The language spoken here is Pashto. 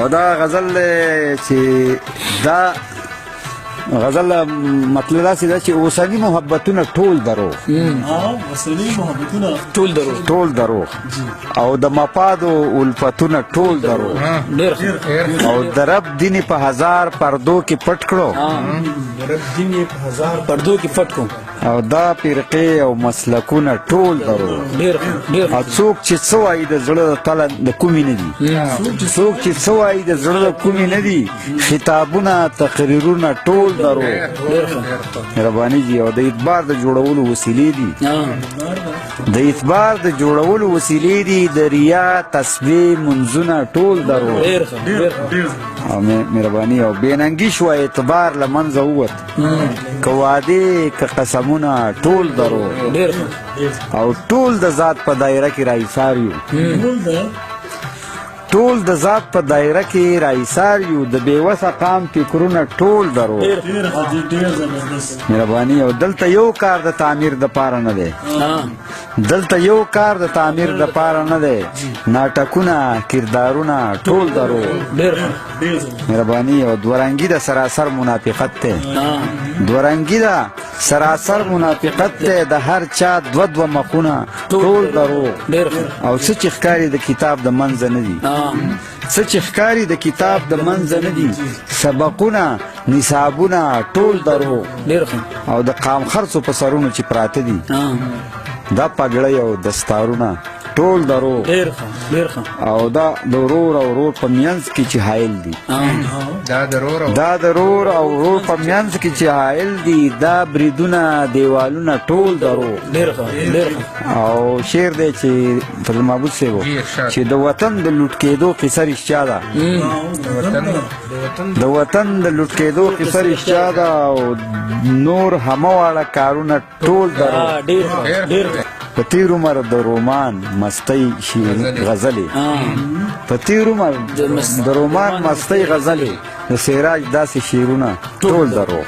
او دا غزل چې دا غزل مطلب داسې ده چې اوسني محبتونه ټول دروغ اوسني محبتونه ټول دروغ او د مفادو الفتونه ټول دروغ او د رب دین په هزار پردو کې پټ کړو او دا فرقې او مسلکونه ټول دروغ او څوک چې څه وایي د زړه تله د کومې نه دي څوک چې څه وایي د زړه د کومې نه دي خطابونه تقریرونه ټول دروغ مهرباني دي او د اعتبار د جوړولو وسیلې دي د اعتبار د جوړولو وسیلې دي د ریا تسبیح منځونه ټول دروغ او مهرباني او بېننګي شوه اعتبار له منځه ووت که وعدې که قسمونه ټول دروغ او ټول د ذات په دایره کې راایثار یو ټول د ذات په دایره کې راایثار یو د بېوسه قام فکرونه ټول دروغ مهرباني او دلته یو کار د تعمیر د پاره نه دی دلته یو کار د تعمیر د پاره نه دی ناټکونه کردارونه ټول دروغ مهرباني او دورنګي د سراسر منافقت دی دورنګي د سراسر منافقت دی د هر چا دوه مخونه ټول دروغ او څه چې ښکاري د کتاب د منځه نه دي څه چې ښکاري د کتاب د منځه نه دي سبقونه نصابونه ټول دروغ او د قام خرڅو په سرونو چې پراته دي دا پګړۍ او دستارونه ټول دروغ او دا د ورور او ورور په منځ کې چې حایل دي دا د ورور او ورور په منځ کې چې حایل دي دا بریدونه دیوالونه ټول دروغ او شعر دی چې فضل محمود صاحب چې د وطن د لوټ کېدو قصه رښتیا ده د وطن د لوټ کېدو قصه رښتیا ده او نور همواړه کارونه ټول دروغ په تیر عمر د رومان مستی غزلې په تیر عمر د رومان مستی غزلې د سراج داسې شعرونه ټول دروغ